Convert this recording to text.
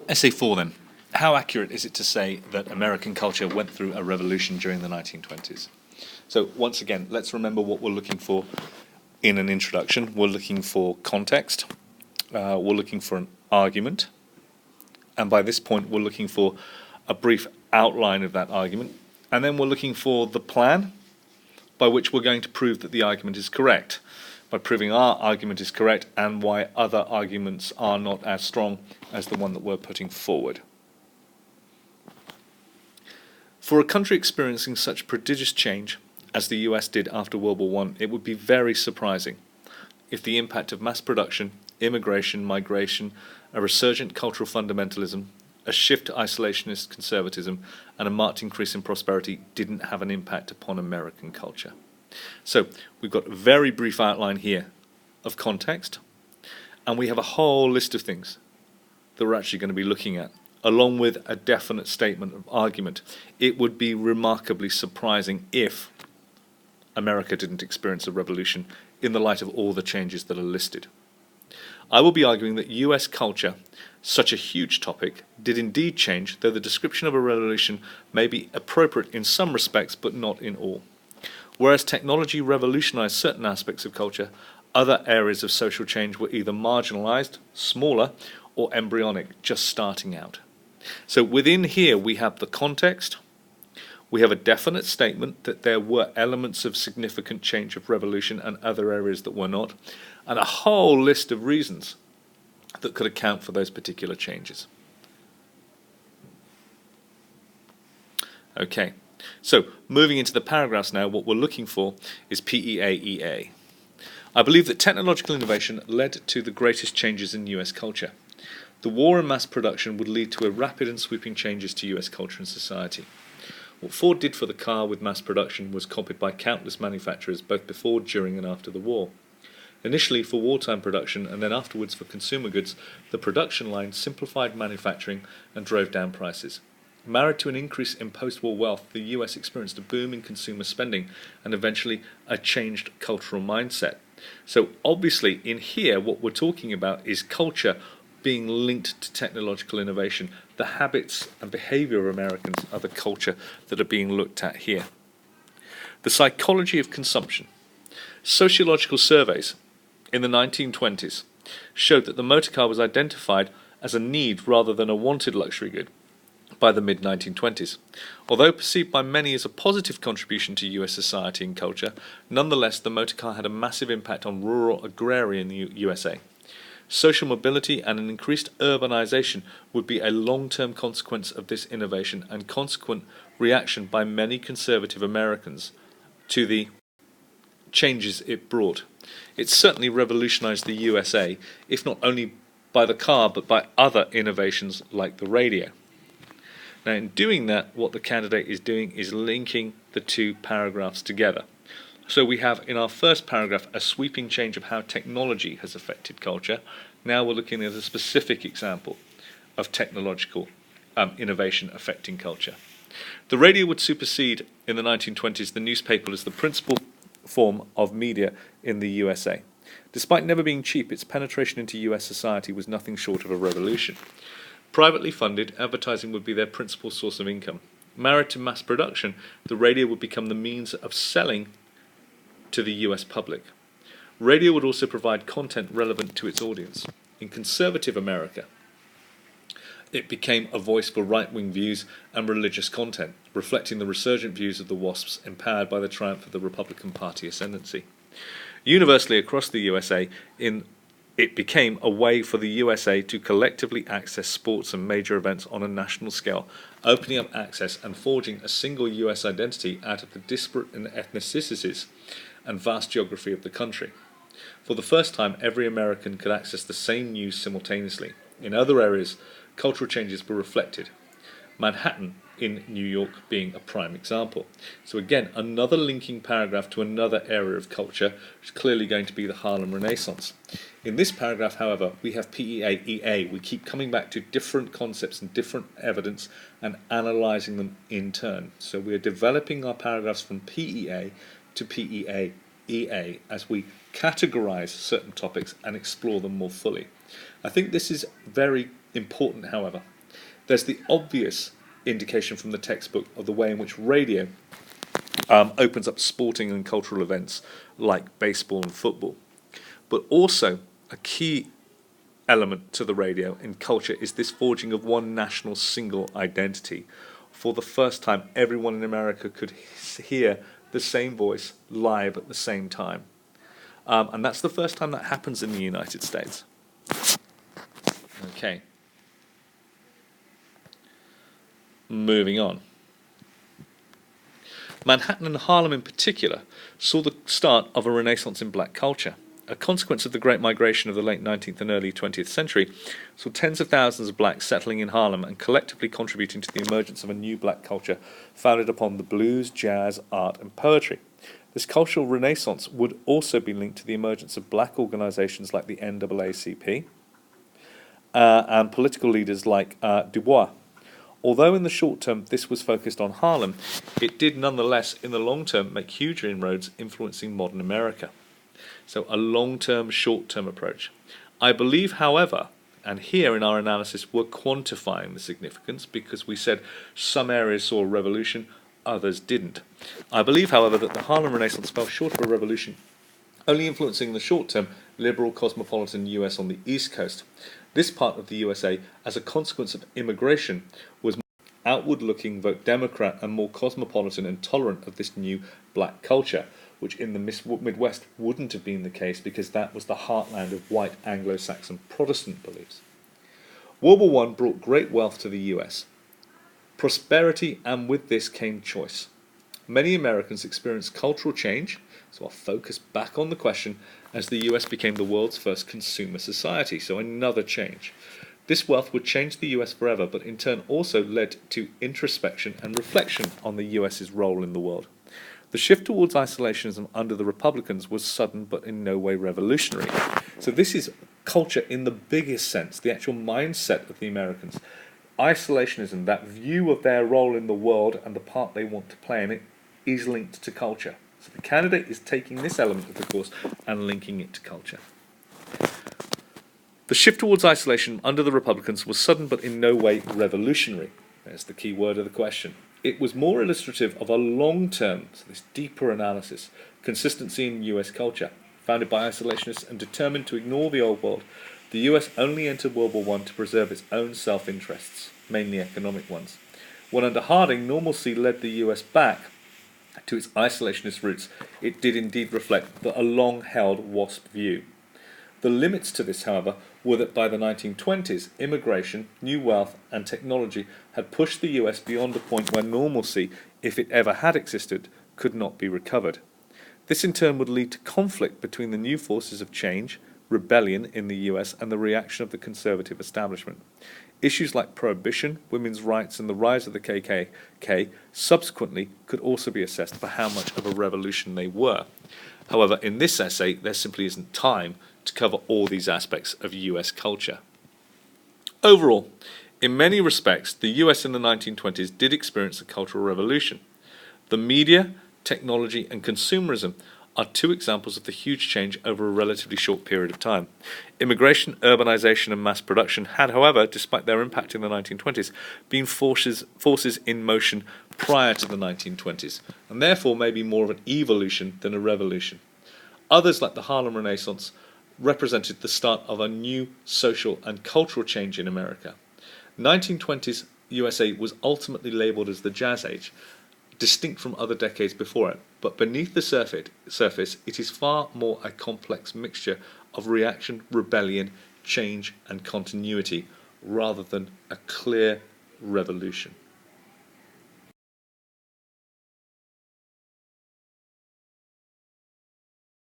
Essay 4 then. How accurate is it to say that American culture went through a revolution during the 1920s? So once again, let's remember what we're looking for in an introduction. We're looking for context, we're looking for an argument, and by this point we're looking for a brief outline of that argument, and then we're looking for the plan by which we're going to prove that the argument is correct, by proving our argument is correct and why other arguments are not as strong as the one that we're putting forward. For a country experiencing such prodigious change as the US did after World War I, it would be very surprising if the impact of mass production, immigration, migration, a resurgent cultural fundamentalism, a shift to isolationist conservatism, and a marked increase in prosperity didn't have an impact upon American culture. So we've got a very brief outline here of context, and we have a whole list of things that we're actually going to be looking at, along with a definite statement of argument. It would be remarkably surprising if America didn't experience a revolution in the light of all the changes that are listed. I will be arguing that US culture, such a huge topic, did indeed change, though the description of a revolution may be appropriate in some respects but not in all. Whereas technology revolutionized certain aspects of culture, other areas of social change were either marginalized, smaller, or embryonic, just starting out. So within here we have the context, we have a definite statement that there were elements of significant change of revolution and other areas that were not, and a whole list of reasons that could account for those particular changes. Okay, so moving into the paragraphs now, what we're looking for is PEA-EA. I believe that technological innovation led to the greatest changes in US culture. The war and mass production would lead to a rapid and sweeping changes to US culture and society. What Ford did for the car with mass production was copied by countless manufacturers both before, during and after the war. Initially for wartime production and then afterwards for consumer goods, the production line simplified manufacturing and drove down prices. Married to an increase in post-war wealth, the US experienced a boom in consumer spending and eventually a changed cultural mindset. So obviously in here what we're talking about is culture being linked to technological innovation. The habits and behavior of Americans are the culture that are being looked at here. The psychology of consumption. Sociological surveys in the 1920s showed that the motor car was identified as a need rather than a wanted luxury good by the mid-1920s. Although perceived by many as a positive contribution to US society and culture, nonetheless the motor car had a massive impact on rural agrarian USA. Social mobility and an increased urbanization would be a long-term consequence of this innovation and consequent reaction by many conservative Americans to the changes it brought. It certainly revolutionized the USA, if not only by the car but by other innovations like the radio. Now in doing that, what the candidate is doing is linking the two paragraphs together. So we have in our first paragraph a sweeping change of how technology has affected culture. Now we're looking at a specific example of technological innovation affecting culture. The radio would supersede in the 1920s the newspaper as the principal form of media in the USA. Despite never being cheap, its penetration into US society was nothing short of a revolution. Privately funded, advertising would be their principal source of income. Married to mass production, the radio would become the means of selling to the US public. Radio would also provide content relevant to its audience. In conservative America, it became a voice for right-wing views and religious content, reflecting the resurgent views of the WASPs empowered by the triumph of the Republican Party ascendancy. Universally across the USA, it became a way for the USA to collectively access sports and major events on a national scale, opening up access and forging a single US identity out of the disparate ethnicities and vast geography of the country. For the first time, every American could access the same news simultaneously. In other areas, cultural changes were reflected. Manhattan in New York being a prime example. So again, another linking paragraph to another area of culture, which is clearly going to be the Harlem Renaissance. In this paragraph, however, we have PEA-EA. We keep coming back to different concepts and different evidence and analysing them in turn. So we are developing our paragraphs from PEA to PEA-EA as we categorise certain topics and explore them more fully. I think this is very important, however, There's the obvious indication from the textbook of the way in which radio opens up sporting and cultural events like baseball and football. But also, a key element to the radio in culture is this forging of one national single identity. For the first time, everyone in America could hear the same voice live at the same time. And that's the first time that happens in the United States. Okay. Moving on. Manhattan and Harlem in particular saw the start of a renaissance in black culture. A consequence of the Great Migration of the late 19th and early 20th century saw tens of thousands of blacks settling in Harlem and collectively contributing to the emergence of a new black culture founded upon the blues, jazz, art and poetry. This cultural renaissance would also be linked to the emergence of black organizations like the NAACP and political leaders like Du Bois. Although in the short term this was focused on Harlem, it did nonetheless in the long term make huge inroads influencing modern America. So a long-term, short-term approach. I believe, however, and here in our analysis we're quantifying the significance because we said some areas saw a revolution, others didn't. I believe, however, that the Harlem Renaissance fell short of a revolution, only influencing in the short term liberal cosmopolitan US on the East Coast. This part of the USA, as a consequence of immigration, was more outward-looking, vote Democrat, and more cosmopolitan and tolerant of this new black culture, which in the Midwest wouldn't have been the case because that was the heartland of white Anglo-Saxon Protestant beliefs. World War I brought great wealth to the US, prosperity, and with this came choice. Many Americans experienced cultural change, so I'll focus back on the question, as the US became the world's first consumer society, so another change. This wealth would change the US forever, but in turn also led to introspection and reflection on the US's role in the world. The shift towards isolationism under the Republicans was sudden but in no way revolutionary. So this is culture in the biggest sense, the actual mindset of the Americans. Isolationism, that view of their role in the world and the part they want to play in it, is linked to culture. So the candidate is taking this element of the course and linking it to culture. The shift towards isolation under the Republicans was sudden but in no way revolutionary. There's the key word of the question. It was more illustrative of a long-term, so this deeper analysis, consistency in US culture. Founded by isolationists and determined to ignore the old world, the US only entered World War I to preserve its own self-interests, mainly economic ones. When under Harding, normalcy led the US back to its isolationist roots, it did indeed reflect a long-held WASP view. The limits to this, however, were that by the 1920s, immigration, new wealth, and technology had pushed the US beyond a point where normalcy, if it ever had existed, could not be recovered. This in turn would lead to conflict between the new forces of change, rebellion in the US, and the reaction of the conservative establishment. Issues like prohibition, women's rights, and the rise of the KKK subsequently could also be assessed for how much of a revolution they were. However, in this essay, there simply isn't time to cover all these aspects of US culture. Overall, in many respects, the US in the 1920s did experience a cultural revolution. The media, technology, and consumerism are two examples of the huge change over a relatively short period of time. Immigration, urbanization, and mass production had, however, despite their impact in the 1920s, been forces in motion prior to the 1920s, and therefore may be more of an evolution than a revolution. Others, like the Harlem Renaissance, represented the start of a new social and cultural change in America. 1920s USA was ultimately labeled as the Jazz Age, distinct from other decades before it, but beneath the surface it is far more a complex mixture of reaction, rebellion, change and continuity, rather than a clear revolution.